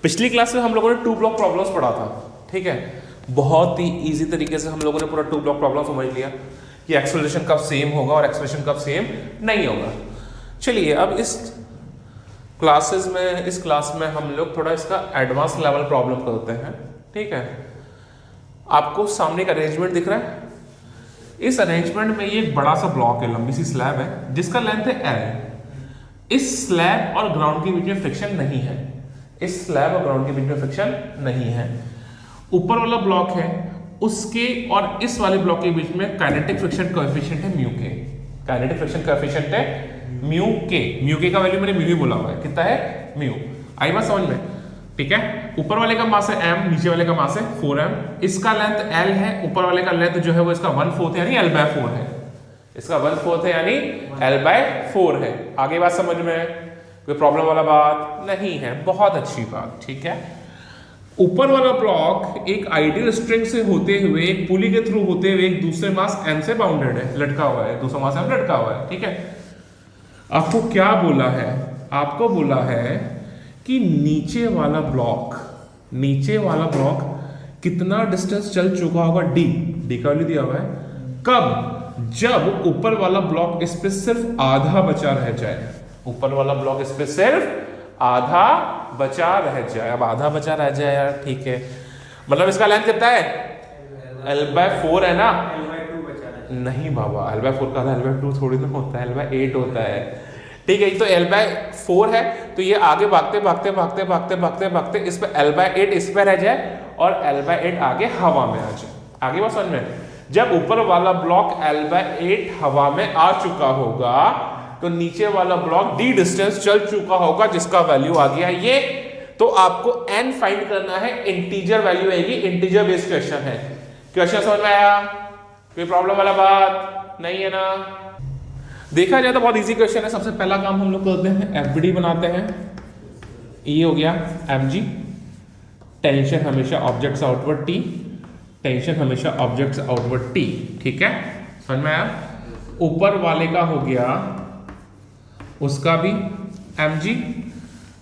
पिछली क्लास में हम लोगों ने 2 ब्लॉक प्रॉब्लम्स पढ़ा था, ठीक है। बहुत ही इजी तरीके से हम लोगों ने पूरा 2 ब्लॉक प्रॉब्लम समझ लिया कि एक्सेलरेशन कब सेम होगा और एक्सेलरेशन कब सेम नहीं होगा। चलिए अब इस क्लास में हम लोग थोड़ा इसका एडवांस लेवल प्रॉब्लम करते हैं, ठीक है। आपको सामने का अरेंजमेंट दिख रहा है। इस अरेंजमेंट में ये एक बड़ा सा ब्लॉक है, लंबी सी स्लैब है जिसका लेंथ है L। इस स्लैब और ग्राउंड के बीच में फ्रिक्शन नहीं है, इस स्लैब और ग्राउंड के बीच में फ्रिक्शन नहीं है। ऊपर वाला ब्लॉक है, उसके और इस वाले ब्लॉक के बीच में काइनेटिक फ्रिक्शन कोएफिशिएंट है म्यू के। काइनेटिक फ्रिक्शन कोएफिशिएंट है म्यू के। म्यू के का वैल्यू मैंने म्यू ही बोला हुआ है, कितना है म्यू। आई बात समझ में, ठीक है। ऊपर वाले का मास है m, नीचे वाले का मास है 4m। इसका लेंथ L है, ऊपर वाले का लेंथ जो है वो इसका 1/4 यानी L/4 है। इसका 1/4 है यानी L/4 है। आगे बात समझ में, कोई प्रॉब्लम वाला बात नहीं है, बहुत अच्छी बात, ठीक है। ऊपर वाला ब्लॉक एक आइडियल स्ट्रिंग से होते हुए, एक पुली के थ्रू होते हुए एक दूसरे मास m से बाउंडेड है, लटका हुआ है, दूसरा मास m लटका हुआ है, ठीक है। आपको क्या बोला है? आपको बोला है कि नीचे वाला ब्लॉक कितना डिस्टेंस चल चुका होगा d का वैल्यू दिया हुआ है। कब? जब ऊपर वाला ब्लॉक इस पे सिर्फ आधा बचा रह जाए। ऊपर वाला ब्लॉक इस पे सिर्फ आधा बचा रह जाए। अब आधा बचा रह जाए यार, ठीक है, मतलब इसका लेंथ कितना है? L/4 है ना? L/2 बचा है। नहीं बाबा, L/4 का L/2 थोड़ी ना होता है, L/8 होता है, ठीक है। तो L/4 है, तो ये आगे भागते इस पे L/8 इस पे रह जाए और L/8 आगे हवा में आ जाए। आगे बात समझ में, जब ऊपर वाला ब्लॉक L/8 हवा में आ चुका होगा तो नीचे वाला ब्लॉक d डिस्टेंस चल चुका होगा जिसका वैल्यू आ गया ये। तो आपको n फाइंड करना है, इंटीजर वैल्यू आएगी, इंटीजर बेस्ड क्वेश्चन है। क्वेश्चन समझ में आया? कोई प्रॉब्लम वाला बात नहीं है ना? देखा जाए तो बहुत इजी क्वेश्चन है। सबसे पहला काम हम लोग करते हैं, FBD बनाते हैं। ये हो गया mg, टेंशन हमेशा ऑब्जेक्ट्स आउटवर्ड t, टेंशन हमेशा ऑब्जेक्ट्स आउटवर्ड t, ठीक है, समझ में आया। ऊपर वाले का हो गया, उसका भी mg,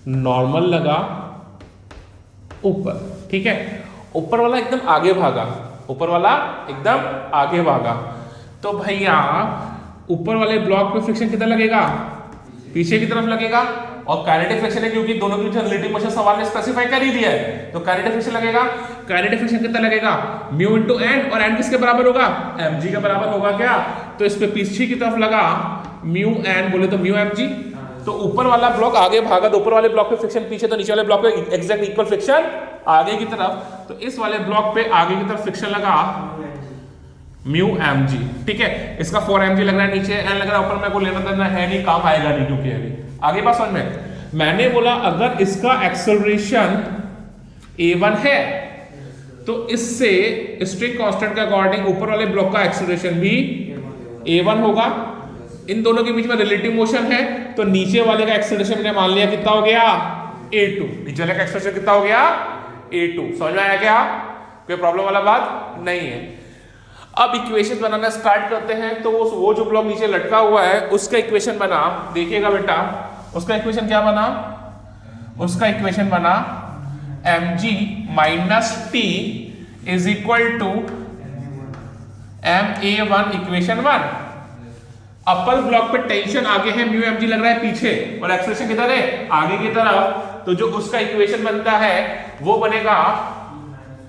नॉर्मल लगा ऊपर, ठीक है। ऊपर वाला एकदम आगे भागा, ऊपर वाला एकदम आगे भागा, तो भैया ऊपर वाले ब्लॉक पे फ्रिक्शन कितना लगेगा? पीछे की तरफ लगेगा। और काइनेटिक फ्रिक्शन है क्योंकि दोनों के बीच रिलेटिव मोशन सवाल ने स्पेसिफाई कर ही दिया है, तो काइनेटिक फ्रिक्शन लगेगा। काइनेटिक फ्रिक्शन कितना लगेगा? म्यू इनटू n, और n किसके बराबर होगा? mg के बराबर होगा क्या? तो इस पे पीछे की तरफ लगा म्यू n, बोले तो म्यू mg। तो ऊपर वाला ब्लॉक आगे भागा तो ऊपर वाले ब्लॉक पे फ्रिक्शन पीछे, तो नीचे वाले ब्लॉक पे एग्जैक्ट इक्वल फ्रिक्शन आगे की तरफ। तो इस वाले ब्लॉक पे आगे की तरफ फ्रिक्शन लगा म्यू mg, ठीक है। इसका 4mg लग रहा है, नीचे n लग रहा है, ऊपर मेरे को लेना देना है नहीं, काम आएगा नहीं क्योंकि अभी आगे बात समझ में। मैंने बोला अगर इसका एक्सेलरेशन a1 है तो इससे स्ट्रिंग कांस्टेंट के अकॉर्डिंग ऊपर वाले ब्लॉक का एक्सेलरेशन भी a1 होगा। इन दोनों के बीच में रिलेटिव मोशन है, तो नीचे वाले का एक्सेलरेशन मैंने मान लिया कितना हो गया? a2। नीचे वाले का एक्सेलरेशन कितना हो गया? a2। समझ में आया क्या? कोई प्रॉब्लम वाला बात नहीं है। अब इक्वेशन बनाना स्टार्ट करते हैं। तो वो जो ब्लॉक नीचे लटका हुआ है उसका इक्वेशन बना, देखिएगा बेटा, उसका इक्वेशन क्या बना? उसका इक्वेशन बना mg minus t is equal to ma1 equation 1। Upper block पे टेंशन आगे है, म्यू mg लग रहा है पीछे, और एक्सेलरेशन किधर है? आगे की तरफ। तो जो उसका इक्वेशन बनता है वो बनेगा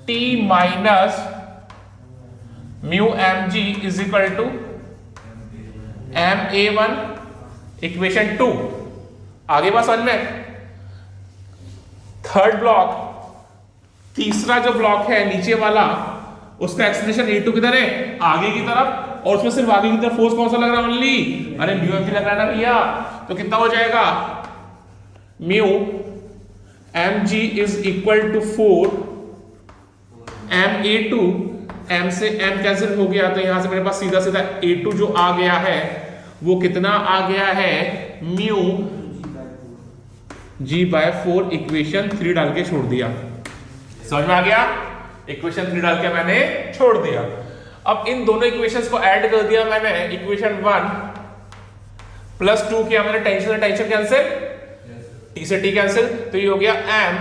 t minus mu mg is equal to ma1 equation 2। आगे बात समझ में। थर्ड ब्लॉक, तीसरा जो ब्लॉक है नीचे वाला, उसका एक्सेलरेशन a2 किधर है? आगे की तरफ, और उसमें सिर्फ आगे की तरफ फोर्स कौन सा लग रहा है? ओनली, अरे म्यू mg लग रहा है ना भैया। तो कितना हो जाएगा? Mu mg is equal to 4 ma2, m से m कैंसिल हो गया, तो यहां से मेरे पास सीधा सीधा a2 जो आ गया है वो कितना आ गया है? म्यू g/4 इक्वेशन 3 डाल के छोड़ दिया। समझ में आ गया? इक्वेशन 3 डाल के मैंने छोड़ दिया। अब इन दोनों इक्वेशंस को ऐड कर दिया मैंने, इक्वेशन 1 प्लस 2 किया मैंने, टेंशन से टेंशन कैंसिल, t से t कैंसिल, तो ये हो गया m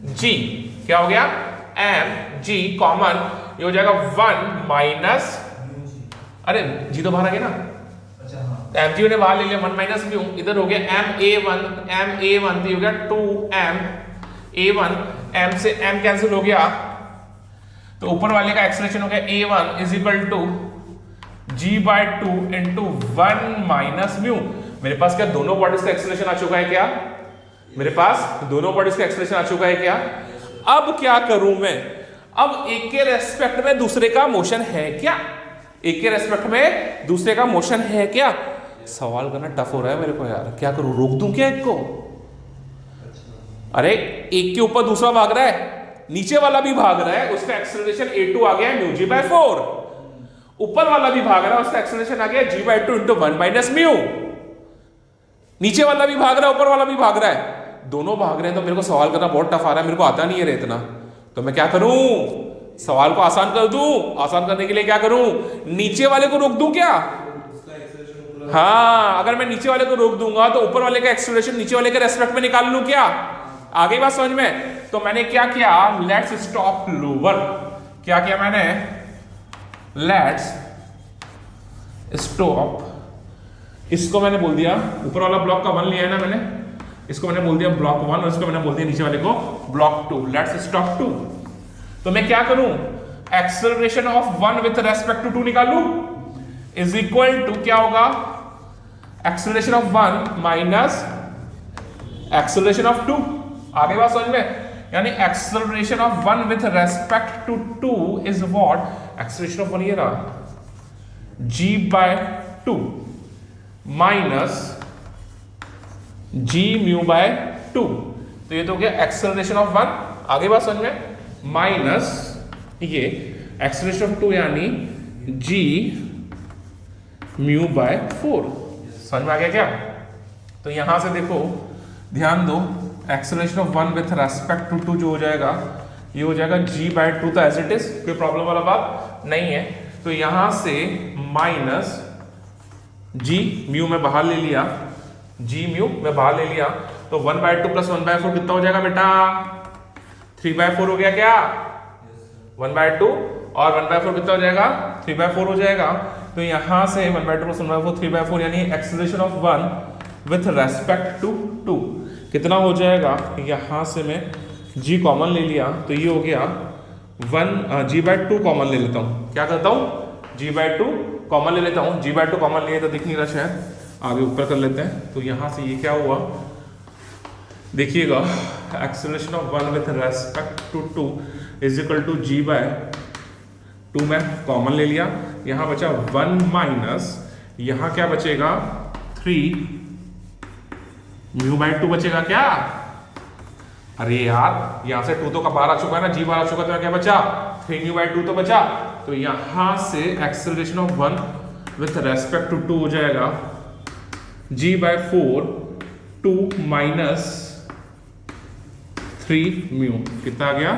जी, क्या हो गया एम जी कॉमन, ये हो जाएगा 1 माइनस, अरे जी तो बाहर आ गया ना, एम जी ने बाहर ले लिया, 1 माइनस म्यू, इधर हो गया एम ए वन हो गया 2 एम ए वन, एम से एम कैंसिल हो गया, तो ऊपर वाले का एक्सेलरेशन हो गया A one is equal to G by 2 into 1 minus mu. मेरे पास क्या दोनों बॉडीज का एक्सेलरेशन आ चुका है क्या? मेरे पास दोनों बॉडीज का एक्सेलरेशन आ चुका है क्या? अब क्या करूं मैं? अब एक के रेस्पेक्ट में दूसरे का मोशन है क्या? एक के रेस्पेक्ट में दूसरे का मोशन है क्या? सवाल करना टफ हो रहा है मेरे को यार, क्या करूं? रोक दूं क्या एक को? अरे एक के ऊपर दूसरा भाग रहा है, नीचे वाला भी भाग रहा है, उसका एक्सेलरेशन a2 आ गया म्यू जी बाय 4, ऊपर वाला भी भाग रहा है, उसका एक्सेलरेशन आ गया g by 2 into 1 minus mu. नीचे वाला भी भाग रहा है, ऊपर वाला भी भाग रहा है, दोनों भाग रहे हैं, तो मेरे को सवाल करना बहुत टफ आ रहा है, मेरे को आता नहीं है रे इतना, तो मैं क्या करूं? सवाल को आसान कर दूं। आसान करने के लिए क्या करूं? नीचे वाले को रोक दूं क्या? हाँ, अगर मैं नीचे वाले को रोक दूंगा तो ऊपर वाले का एक्सेलरेशन नीचे वाले के रेस्पेक्ट में निकाल लूं क्या? आगे बात समझ में? तो मैंने क्या किया, लेट्स स्टॉप लोअर, क्या किया मैंने, लेट्स स्टॉप, इसको मैंने बोल दिया, ऊपर वाला ब्लॉक का 1 लिया है ना मैंने, इसको मैंने बोल दिया ब्लॉक 1 और इसको मैंने बोल दिया नीचे वाले को ब्लॉक 2, लेट्स स्टॉप 2। तो मैं क्या करूं, acceleration of 1 with respect to 2 निकालूं, इज इक्वल टू क्या होगा, acceleration of 1 minus acceleration of 2। आगे बात समझ में? यानी acceleration of 1 with respect to 2 is what, acceleration of 1 ये रहा g by 2 minus g mu by 2, तो ये तो हो गया एक्सेलरेशन ऑफ 1, आगे बात समझ में, माइनस ये एक्सेलरेशन ऑफ 2 यानी g म्यू बाय 4। समझ में आ गया क्या? तो यहां से देखो, ध्यान दो, acceleration of 1 with respect to 2 जो हो जाएगा, ये हो जाएगा g बाय 2, तो एज इट इज, कोई प्रॉब्लम वाला बात नहीं है। तो यहां से माइनस g म्यू में बाहर ले लिया, g म्यू में बाहर ले लिया, तो 1 बाय 2 प्लस 1 बाय 4 कितना हो जाएगा बेटा? 3 बाय 4 हो गया क्या? 1 बाय 2 और 1 बाय 4 कितना हो जाएगा? 3 बाय 4 हो जाएगा। तो यहां से 1 बाय 2 प्लस 1 बाय 4 3 बाय 4, यानी acceleration of 1 with respect to 2 कितना हो जाएगा? यहां से मैं g कॉमन ले लिया, तो ये हो गया 1 g बाय 2 कॉमन ले लेता हूं, क्या करता हूं, g बाय 2 कॉमन ले लेता हूं, g बाय 2 कॉमन लिए तो दिख नहीं रहा शायद, आगे ऊपर कर लेते हैं। तो यहां से ये क्या हुआ, देखिएगा, acceleration of 1 with respect to 2 is equal to g by 2 में कॉमन ले लिया, यहां बचा 1 माइनस, यहां क्या बचेगा 3 म्यू बाय 2 बचेगा क्या? अरे यार, यहां से 2 तो का बाहर आ चुका है ना, g बाहर आ चुका, तो क्या बचा? 3 म्यू बाय 2 तो बचा। तो यहां से acceleration of 1 with respect to 2 हो जाएगा g बाय 4 2 माइनस 3 म्यू, कितना आ गया?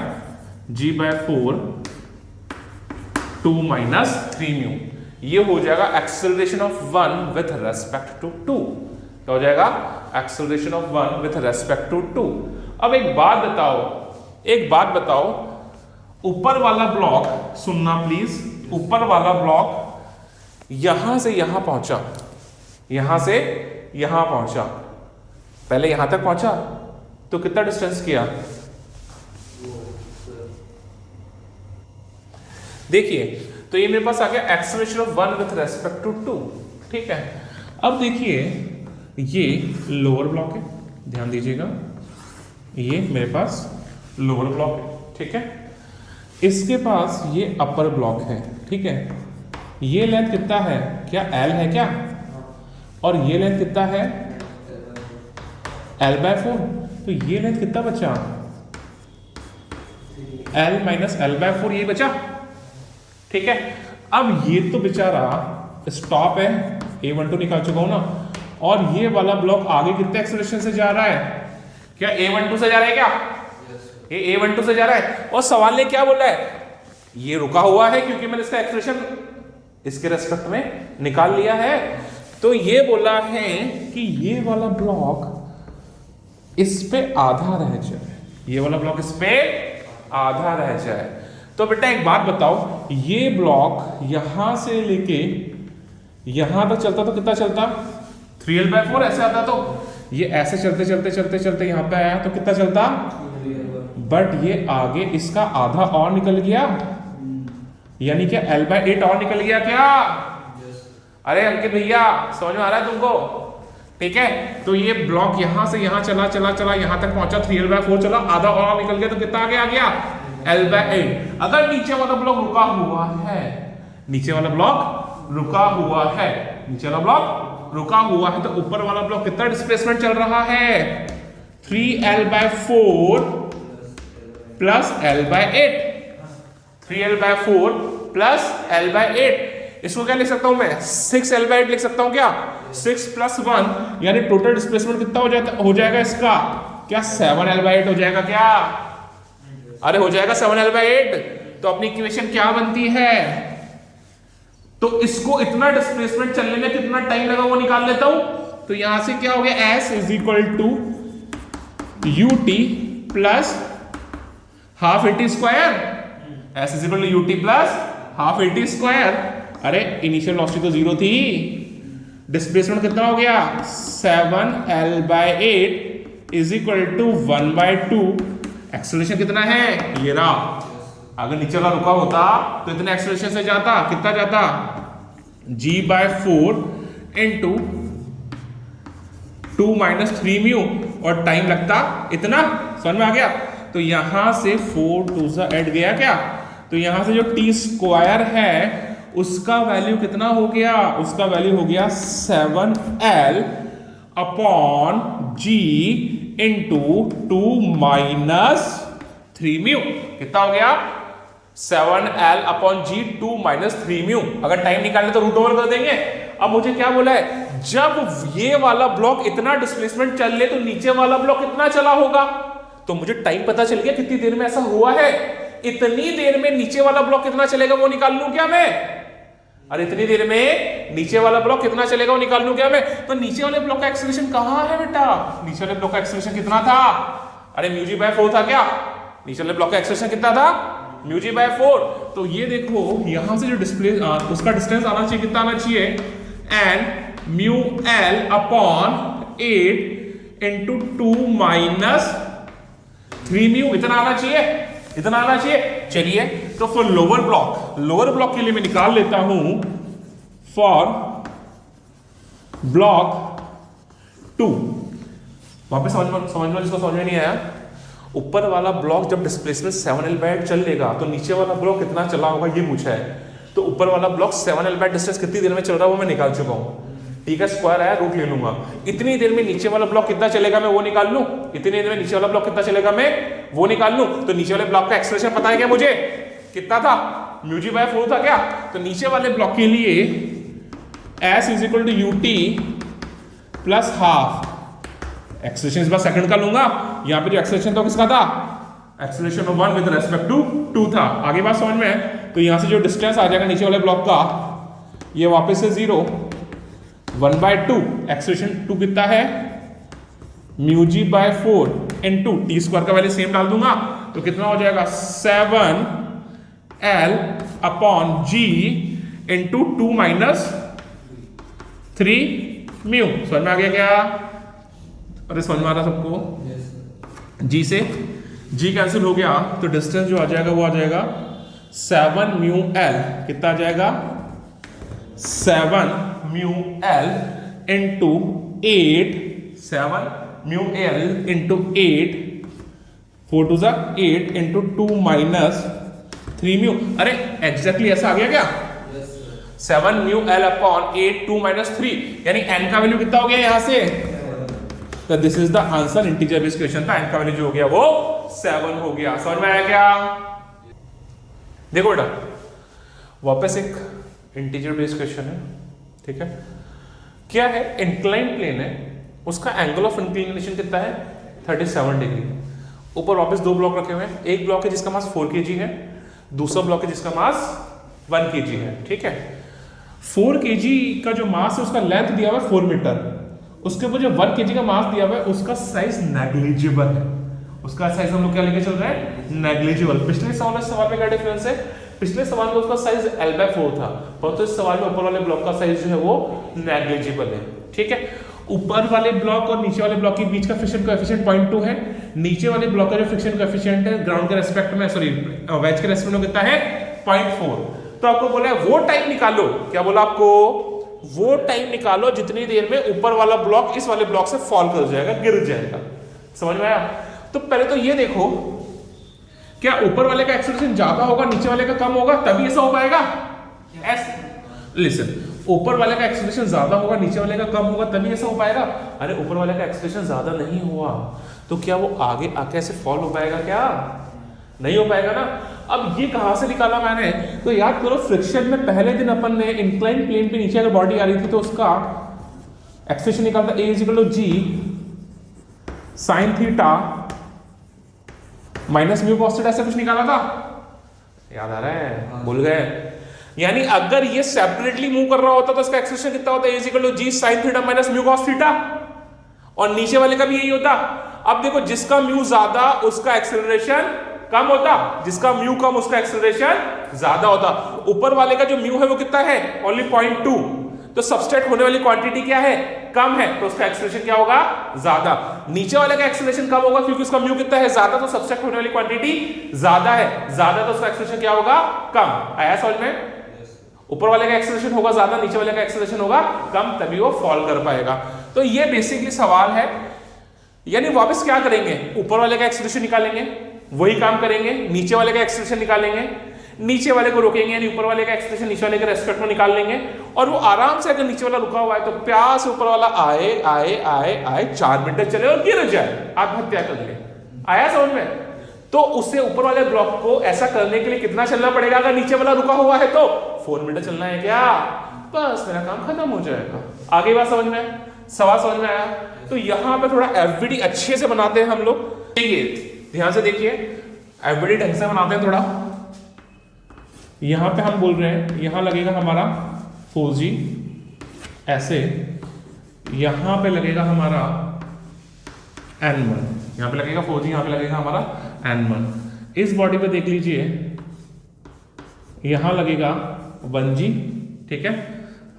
g बाय 4 2 माइनस 3 म्यू, ये हो जाएगा acceleration of 1 with respect to 2। क्या हो जाएगा? Acceleration of 1 with respect to 2। अब एक बात बताओ, ऊपर वाला ब्लॉक सुनना प्लीज, ऊपर वाला ब्लॉक यहां से यहां पहुंचा, यहां से यहां पहुंचा, पहले यहां तक पहुंचा तो कितना डिस्टेंस किया? देखिए, तो ये मेरे पास आ गया acceleration of 1 with respect to 2, ठीक है। अब देखिए, ये लोअर ब्लॉक है, ध्यान दीजिएगा, ये मेरे पास लोअर ब्लॉक है, ठीक है। इसके पास ये अपर ब्लॉक है, ठीक है। ये लेंथ कितना है? क्या L है क्या? और ये लेंथ कितना है? L बाय 4, तो ये लेंथ कितना बचा? L माइनस L बाय 4, ये बचा, ठीक है। अब ये तो बेचारा स्टॉप है, A12 निकाल चुका हूं ना, और ये वाला ब्लॉक आगे कितने एक्सेलरेशन से जा रहा है? क्या A12 से जा रहा है क्या? ये A12 से जा रहा है, और सवाल ने क्या बोला है? ये रुका हुआ है क्योंकि मैंने इसका एक्सेलरेशन इसके रेस्पेक्ट में निकाल लिया है। तो ये बोला है कि ये वाला ब्लॉक इस पे आधा रह जाए, ये वाला ब्लॉक इस पे आधा रह जाए। तो बेटा एक बात बताओ, ये ब्लॉक यहां से लेके यहां तक चलता तो कितना चलता? 3l/4 ऐसे आता। तो ये ऐसे चलते चलते चलते चलते यहां पे आया तो कितना चलता? बट ये आगे इसका आधा और निकल गया, यानी कि l/8 और निकल गया क्या? अरे अंकित भैया समझ में आ रहा है तुमको? ठीक है, तो ये ब्लॉक यहां से यहां चला चला चला यहां तक पहुंचा, 3l/4 चला, आधा और निकल गया, तो कितना आगे आ गया? l/8। अगर नीचे वाला ब्लॉक रुका हुआ है, नीचे वाला ब्लॉक रुका हुआ है, नीचे वाला ब्लॉक रुका हुआ है, तो ऊपर वाला ब्लॉक कितना डिस्प्लेसमेंट चल रहा है? 3l/4 plus l/8, 3l/4 plus l/8। इसको क्या लिख सकता हूं मैं? 6l/8 लिख सकता हूं क्या? 6 + 1 यानी टोटल डिस्प्लेसमेंट कितना हो जाएगा इसका? क्या 7l/8 हो जाएगा क्या? अरे हो जाएगा 7l/8। तो अपनी इक्वेशन क्या बनती है? तो इसको इतना डिस्प्लेसमेंट चलने में कितना टाइम लगा वो निकाल लेता हूं। तो यहां से क्या हो गया? S = ut plus half AT square. S = ut plus half AT square. अरे इनिशियल वेलोसिटी तो 0 थी, डिस्प्लेसमेंट कितना हो गया? 7l/8 = 1/2। एक्सेलरेशन कितना है? ये रहा। अगर नीचे वाला रुका होता तो इतने एक्सेलरेशन से जाता, कितना जाता? g/4 × 2 - 3μ, और टाइम लगता इतना। समझ में आ गया? तो यहां से 4 2 ऐड गया क्या? तो यहां से जो t² है उसका वैल्यू कितना हो गया? उसका वैल्यू हो गया 7l/g × 2 - 3μ। कितना हो गया? 7l/g 2 - 3μ। अगर टाइम निकालने तो रूट ओवर कर देंगे। अब मुझे क्या बोला है? जब ये वाला ब्लॉक इतना डिस्प्लेसमेंट चल ले तो नीचे वाला ब्लॉक कितना चला होगा? तो मुझे टाइम पता चल गया कितनी देर में ऐसा हुआ है। इतनी देर में नीचे वाला ब्लॉक कितना चलेगा वो निकाल लूं क्या मैं? अरे इतनी देर में नीचे वाला ब्लॉक कितना चलेगा वो निकाल लूं क्या मैं? तो नीचे वाले ब्लॉक का एक्सेलरेशन कहां है बेटा? नीचे वाले ब्लॉक का एक्सेलरेशन कितना था? अरे μg/4 था क्या? नीचे वाले ब्लॉक का एक्सेलरेशन कितना था? μg/4। तो ये देखो यहां से जो डिस्प्ले उसका डिस्टेंस आना चाहिए, कितना आना चाहिए? n μl/8 × 2 - 3μ। इतना आना चाहिए, इतना आना चाहिए। चलिए तो फिर लोअर ब्लॉक के लिए मैं निकाल लेता हूं। फॉर ब्लॉक 2, वापस समझ लो जिसको समझ में नहीं आया। ऊपर वाला ब्लॉक जब डिस्प्लेसमेंट 7l/8 चल लेगा तो नीचे वाला ब्लॉक कितना चला होगा ये पूछा है। तो ऊपर वाला ब्लॉक 7l/8 डिस्टेंस कितनी देर में चल रहा है वो मैं निकाल चुका हूं। ठीक है, स्क्वायर आया, रूट ले लूंगा। इतनी देर में नीचे वाला ब्लॉक कितना चलेगा मैं वो निकाल लूं। इतनी देर में नीचे वाला ब्लॉक कितना चलेगा मैं वो निकाल लूं। तो नीचे वाले ब्लॉक का एक्सेलरेशन पता है क्या मुझे? कितना था? μg/4 था क्या? तो नीचे वाले ब्लॉक के लिए S = ut plus half. Acceleration इस बार सेकंड का लूंगा। यहां पे जो एक्सेलरेशन था किसका था? Acceleration of 1 with respect to 2 था। आगे बात समझ में है? तो यहां से जो डिस्टेंस आ जाएगा नीचे वाले ब्लॉक का, ये वापस से 0 1/2। एक्सेलरेशन 2 कितना है? μg/4 × t² का वैल्यू सेम डाल दूंगा तो कितना हो जाएगा? 7l/g × 2 - 3μ। समझ में आ गया क्या? अरे समझ में आ रहा सबको? g से g कैंसिल हो गया तो डिस्टेंस जो आ जाएगा वो आ जाएगा 7μl। कितना आ जाएगा? 7μl × 8, 7μl × 8, 4 2 8 × 2 - 3μ। अरे एग्जैक्टली ऐसा आ गया क्या? 7μl/8 2 - 3 यानी n का वैल्यू कितना हो गया यहां से? तो this is the answer. Integer based question था, n का वैल्यू जो हो गया वो 7 हो गया। समझ में आया क्या? देखो बेटा वापस एक इंटीजर बेस्ड क्वेश्चन है। ठीक है, क्या है? इंक्लाइन प्लेन है, उसका एंगल ऑफ इंक्लिनेशन कितना है? 37 डिग्री। ऊपर वापस दो ब्लॉक रखे हुए हैं। एक ब्लॉक है जिसका मास 4 kg है, दूसरा ब्लॉक है जिसका मास 1 kg है। ठीक है, 4 kg का जो मास है उसका लेंथ दिया हुआ है 4 मीटर, उसके ऊपर जो 1 kg का मास दिया हुआ है उसका साइज नेग्लिजिबल है। उसका साइज हम लोग क्या लेके चल रहे हैं, नेग्लिजिबल। पिछले सवाल में क्या डिफरेंस है, पिछले सवाल में उसका साइज L/4 था, परंतु इस सवाल में ऊपर वाले ब्लॉक का साइज जो है वो नेग्लिजिबल है। ठीक है, ऊपर वाले ब्लॉक और नीचे वाले ब्लॉक के बीच का फ्रिक्शन कोएफिशिएंट 0.2 है, नीचे वाले ब्लॉक का जो फ्रिक्शन कोएफिशिएंट है ग्राउंड के रेस्पेक्ट में, सॉरी वेज के रेस्पेक्ट में कितना है, 0.4। तो आपको बोला है वो टाइम निकालो, क्या बोला आपको, वो टाइम निकालो जितनी देर में ऊपर वाला ब्लॉक इस वाले ब्लॉक से फॉल कर जाएगा, गिर जाएगा। समझ में आया? तो पहले तो ये देखो, क्या ऊपर वाले का एक्सेलरेशन ज्यादा होगा नीचे वाले का कम होगा तभी ऐसा हो पाएगा? लिसन, ऊपर वाले का एक्सेलरेशन ज्यादा होगा नीचे वाले का कम होगा तभी ऐसा हो पाएगा। अरे ऊपर वाले का एक्सेलरेशन ज्यादा नहीं हुआ तो क्या वो आगे आके ऐसे फॉल हो पाएगा? क्या नहीं हो पाएगा ना। अब ये कहां से निकाला मैंने, तो याद करो फ्रिक्शन में पहले दिन अपन ने इंक्लाइन प्लेन पे नीचे अगर बॉडी आ रही थी तो उसका एक्सेलरेशन निकालता A = G sin theta minus mu cos theta, ऐसा कुछ निकाला था, याद आ रहा है? भूल गए? यानी अगर ये सेपरेटली मूव कर रहा होता तो इसका एक्सेलरेशन कितना होता है, A = G sin theta minus mu cos theta, और नीचे वाले का भी यही होता। अब देखो जिसका म्यू ज्यादा उसका एक्सेलरेशन कम होता, जिसका म्यू कम उसका एक्सेलरेशन ज्यादा होता। ऊपर वाले का जो म्यू है वो कितना है, ओनली 0.2, तो सबस्ट्रैक्ट होने वाली क्वांटिटी क्या है, कम है, तो उसका एक्सेलरेशन क्या होगा, ज्यादा। नीचे वाले का एक्सेलरेशन कम होगा क्योंकि उसका म्यू कितना है, ज्यादा, तो सबस्ट्रैक्ट होने वाली क्वांटिटी ज्यादा है, ज्यादा, तो उसका एक्सेलरेशन क्या होगा, कम। आया समझ में? ऊपर वाले का एक्सेलरेशन होगा ज्यादा, नीचे वाले का एक्सेलरेशन होगा कम, तभी वो फॉल कर पाएगा। तो ये बेसिकली सवाल है। यानी वापस क्या करेंगे, ऊपर वाले का एक्सेलरेशन निकालेंगे, वही काम करेंगे, नीचे वाले का एक्सेलरेशन निकालेंगे, नीचे वाले को रोकेंगे, यानी ऊपर वाले का एक्सेलरेशन नीचे वाले के रेस्पेक्ट में निकाल लेंगे, और वो आराम से अगर नीचे वाला रुका हुआ है तो प्यार से ऊपर वाला आए आए आए आए 4 मीटर चले और गिर जाए, आत्महत्या कर ले। आया समझ में? तो उससे ऊपर वाले ब्लॉक को ऐसा करने के लिए कितना चलना पड़ेगा, अगर नीचे वाला रुका हुआ है तो 4 मीटर चलना है क्या, बस मेरा काम खत्म हो जाएगा। आगे बात समझ में, सवाल समझ में आया? तो यहाँ पे थोड़ा एफबीडी अच्छे से बनाते हैं हम लोग। देखिए ध्यान से देखिए, एफबीडी ढंग से बनाते हैं थोड़ा। यहाँ पे हम बोल रहे हैं यहाँ लगेगा हमारा 4G ऐसे, यहाँ पे लगेगा हमारा N1, यहाँ पे लगेगा 4G, यहाँ पे लगेगा हमारा N1। इस बॉडी पे देख लीजिए यहाँ लगेगा 1G। ठीक है,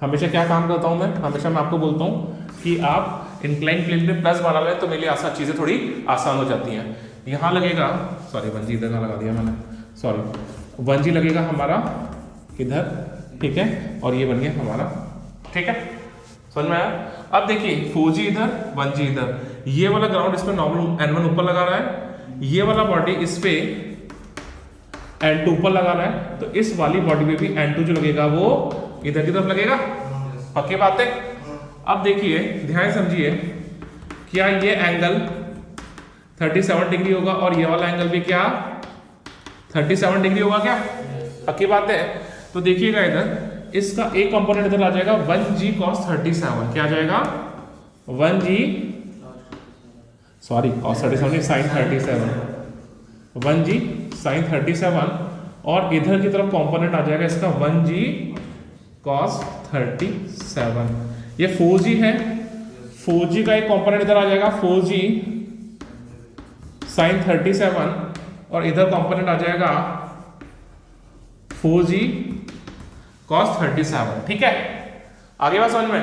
हमेशा क्या काम करता हूँ मैं, हमेशा मैं आपको बोलता हूँ कि आप इंक्लाइन प्लेन पे प्लस बना लें तो मेरे लिए आसान चीज़ें थोड़ी आसान हो जाती हैं। यहाँ लगेगा, सॉरी 1G इधर का लगा दिया मैंने, सॉरी 1G लगेगा हमारा इधर, ठीक है, और ये बन गया हमारा, ठीक है, समझ में आया? अब देखिए 4G इधर 1G इधर, ये वाला ग्राउंड इस पे नॉर्मल N1 ऊपर लगा रहा है, ये वाला बॉडी इस पे N2 ऊपर लगा रहा है, तो इस वाली बॉडी पे भी N2 जो लगेगा वो इधर की तरफ लगेगा। पक्की बात है? अब देखिए ध्यान समझिए, क्या ये एंगल 37 डिग्री होगा और ये वाला एंगल भी क्या 37 डिग्री होगा क्या? पक्की बात है? तो देखिएगा इधर इसका एक कंपोनेंट इधर आ जाएगा 1G cos 37, क्या आ जाएगा 1G, sorry cos 37 sin 37, 1G sin 37, और इधर की तरफ कंपोनेंट आ जाएगा इसका 1G cos 37। ये 4G है, 4G का एक कंपोनेंट इधर आ जाएगा 4G sin 37, और इधर कंपोनेंट आ जाएगा 4G cos 37। ठीक है, आगे बात समझ में,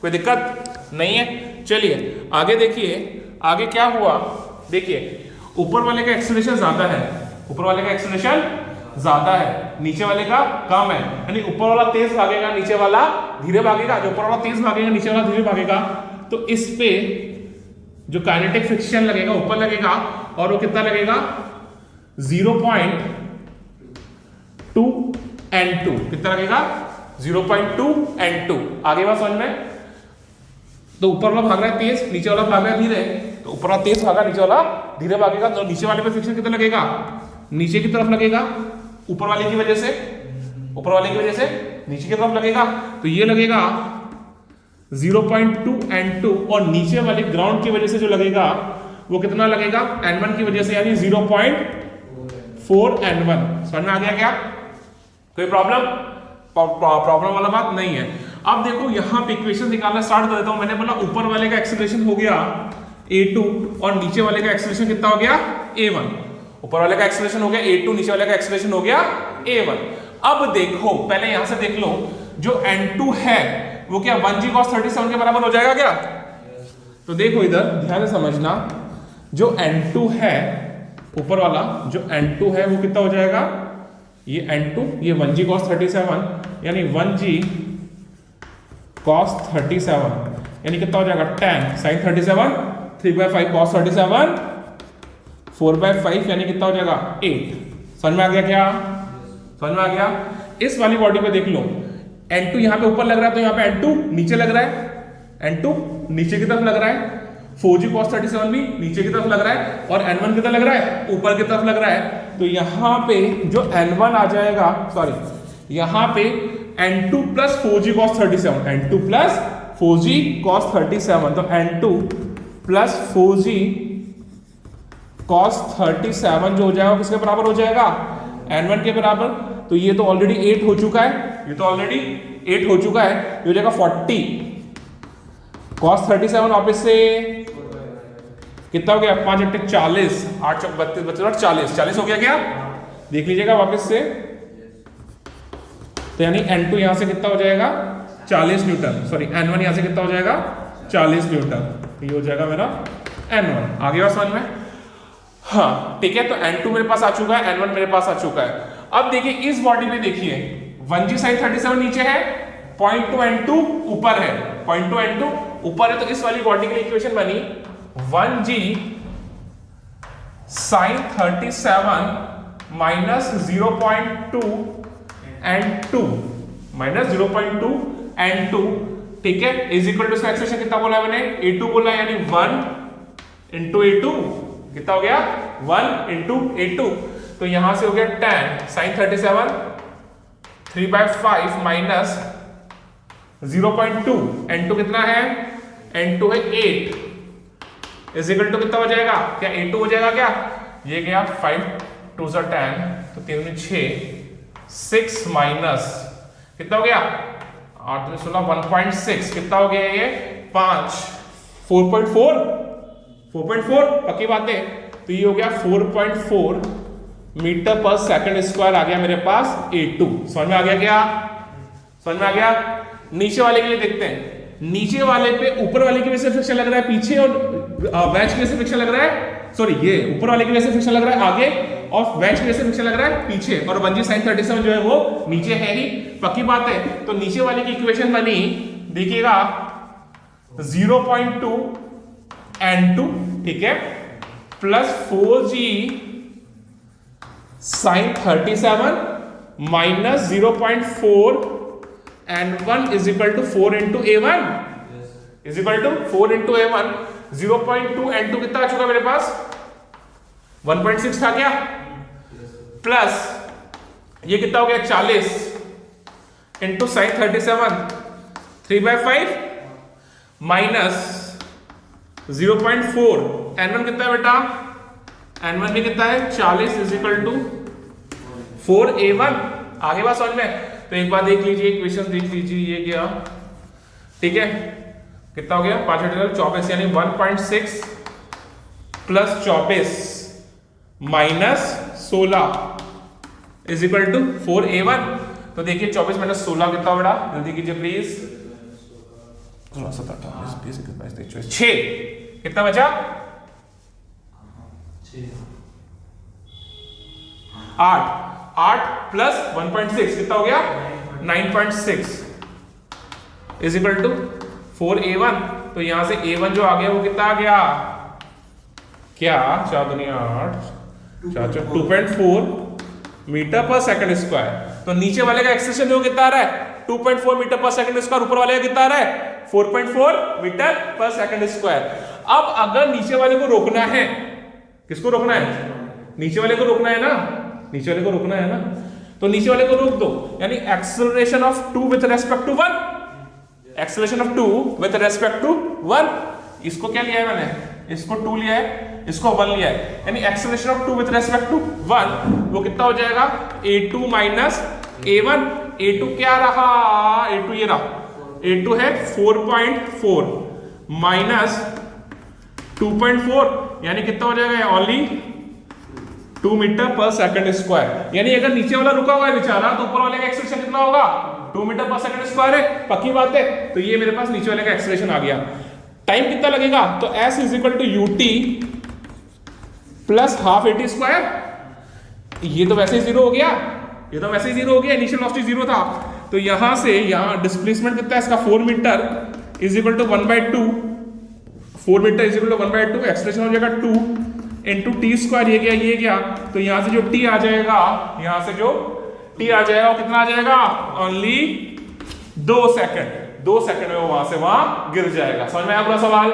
कोई दिक्कत नहीं है? चलिए आगे देखिए, आगे क्या हुआ, देखिए ऊपर वाले का एक्सेलरेशन ज्यादा है, ऊपर वाले का एक्सेलरेशन ज्यादा है, नीचे वाले का कम है, यानी ऊपर वाला तेज भागेगा नीचे वाला धीरे भागेगा, जो ऊपर वाला तेज भागेगा नीचे वाला धीरे भागेगा, तो इस पे जो काइनेटिक फ्रिक्शन लगेगा ऊपर लगेगा, और वो कितना लगेगा 0.2 N2, कितना लगेगा 0.2 N2। आगे बात समझ में? तो ऊपर वाला भाग रहा है तेज, नीचे वाला भाग रहा है धीरे, तो ऊपर वाला तेज भागा, नीचे वाला धीरे भागेगा, तो नीचे वाले पे फ्रिक्शन कितना लगेगा, नीचे की तरफ लगेगा, ऊपर वाले की वजह से, ऊपर वाले की वजह से नीचे की तरफ लगेगा, तो ये लगेगा 0.2 N2, और नीचे वाले ग्राउंड की वजह से जो लगेगा वो कितना लगेगा N1 की वजह से, यानी 0.4 N1। समझ में आ गया क्या? कोई प्रॉब्लम वाला बात नहीं है। अब देखो यहाँ पे इक्वेशन निकालना स्टार्ट कर देता हूं। मैंने बोला ऊपर वाले का एक्सेलरेशन हो गया A2 और नीचे वाले का एक्सेलरेशन कितना हो गया a1, ऊपर वाले का एक्सेलरेशन हो गया a2, नीचे वाले का एक्सेलरेशन हो गया a1। अब देखो पहले यहां से देख लो, जो n2 है वो क्या 1g cos 37 के बराबर हो जाएगा क्या? तो देखो इधर ध्यान से समझना, जो n2 है ऊपर वाला, जो n2 है वो कितना हो जाएगा, ये n2, ये 1g cos 37 यानी 1g cos 37 यानी कितना हो जाएगा tan sin 37, 3/5 cos 37, 4/5 यानी कितना हो जाएगा 8। समझ में आ गया क्या? समझ में आ गया? इस वाली बॉडी पे देख लो, n2 यहाँ पे ऊपर लग रहा है तो यहाँ पे n2 नीचे लग रहा है, n2 नीचे की तरफ लग रहा है, 4g cos 37 भी नीचे की तरफ लग रहा है, और n1 कितना लग रहा है, ऊपर की तरफ लग रहा है। तो यहाँ पे जो n1 आ जाएगा, सॉरी यहाँ पे n2 plus 4g cos 37, n2 plus 4g cos 37, तो n2 प्लस 4g cos 37 जो हो जाएगा किसके बराबर हो जाएगा, n1 के बराबर। तो ये तो ऑलरेडी 8 हो चुका है, ये तो ऑलरेडी 8 हो चुका है, ये हो जाएगा 40 cos 37 वापस से कितना हो गया, 5 × 40, 8 × 32 32 40, 40 हो गया क्या? देख लीजिएगा वापस से। तो यानी n2 यहां से कितना हो जाएगा 40 न्यूटन, सॉरी n1 यहां से कितना हो जाएगा 40 न्यूटन। ये हो जाएगा मेरा n1। आगे बात समझ में? हाँ ठीक है, तो n2 मेरे पास आ चुका है, n1 मेरे पास आ चुका है। अब देखिए इस बॉडी में देखिए 1g sin 37 नीचे है, 0.2 n2 ऊपर है, 0.2 n2 ऊपर है, तो इस वाली बॉडी के लिए इक्वेशन बनी 1g sin 37 minus 0.2 n2 minus 0.2 n2, ठीक है, इज इक्वल टू इसका एक्सप्रेशन कितना बोला है मैंने, a2 बोला है, यानी 1 into a2 कितना हो गया 1 into a2। तो यहां से हो गया tan sin 37 3/5 माइनस 0.2 n2 कितना है, n2 है 8 इज इक्वल टू कितना हो जाएगा, क्या a2 हो जाएगा क्या, ये गया 5 2 10, तो 3 में 6 6 माइनस कितना हो गया 8 में 16 1.6 कितना हो गया ये 5 4.4 पक्की बात है। तो ये हो गया 4.4 मीटर पर सेकंड स्क्वायर आ गया मेरे पास a2। समझ में आ गया क्या? समझ में आ गया? नीचे वाले के लिए देखते हैं, नीचे वाले पे ऊपर वाले की वजह से फ्रिक्शन लग रहा है पीछे, और वेज की वजह से फ्रिक्शन लग रहा है, सॉरी ये ऊपर वाले की वजह से फ्रिक्शन लग रहा है आगे, और वेज की वजह से फ्रिक्शन लग रहा है पीछे, और 1g sin 37 जो है वो नीचे है ही, पक्की बात है। तो नीचे वाले की इक्वेशन बनी, देखिएगा 0.2 n2, ठीक है, plus 4g sin 37 minus 0.4 n1 is equal to 4 into a1 is equal to 4 into a1। 0.2 n2 कितना आ चुका मेरे पास 1.6 था क्या, प्लस ये कितना हो गया 40 into sin 37 3/5 माइनस 0.4 n1 कितना है बेटा, n1 भी कितना है 40 इज इक्वल टू 4a1। आगे बात समझ में? तो एक बार देख लीजिए, इक्वेशन देख लीजिए, ये गया, ठीक है, कितना हो गया 5 × 24 यानी 1.6 plus 24 minus 16 is equal to 4a1। तो देखिए 24 माइनस 16 कितना बेटा, जल्दी कीजिए प्लीज, 6 कितना बचा 8 प्लस 1.6 कितना हो गया 9.6 इज इक्वल टू 4a1। तो यहां से a1 जो आ गया वो कितना आ गया, क्या 4 दुनिया 8 4 2.4 मीटर पर सेकंड स्क्वायर। तो नीचे वाले का एक्सेलरेशन जो कितना आ रहा है 2.4 मीटर पर सेकंड स्क्वायर, ऊपर वाले का कितना आ रहा है 4.4 मीटर पर सेकंड स्क्वायर। अब अगर नीचे वाले को रोकना है, किसको रोकना है, नीचे वाले को रोकना है ना, नीचे वाले को रोकना है ना, तो नीचे वाले को रोक दो, यानी acceleration of 2 with respect to 1, acceleration of 2 with respect to 1। इसको क्या लिया है मैंने, इसको 2 लिया है, इसको 1 लिया है, यानी acceleration of 2 with respect to 1 वो कितना हो जाएगा a2 माइनस a1। a2 क्या रहा, a2 ये रहा, a2 है 4.4 माइनस 2.4 यानी कितना हो जाएगा ओनली 2 मीटर पर सेकंड स्क्वायर। यानी अगर नीचे वाला रुका हुआ है बेचारा तो ऊपर वाले का एक्सेलरेशन कितना होगा, 2 मीटर पर सेकंड स्क्वायर है, पक्की बात है। तो ये मेरे पास नीचे वाले का एक्सेलरेशन आ गया। टाइम कितना लगेगा, तो s is equal to ut plus half at square. ये तो वैसे ही जीरो हो गया, ये तो वैसे ही जीरो हो गया, इनिशियल वेलोसिटी जीरो था। तो यहां से यहां डिस्प्लेसमेंट कितना है इसका, 4 metre is equal to 1/2, 4 metre is equal to 1/2, acceleration हो जाएगा 2 इंटू टी स्क्वायर, ये गया। तो यहां से जो t आ जाएगा, यहां से जो t आ जाएगा वो कितना आ जाएगा, ओनली 2 सेकंड। 2 सेकंड में वो वहां से वहां गिर जाएगा। समझ में आया पूरा सवाल।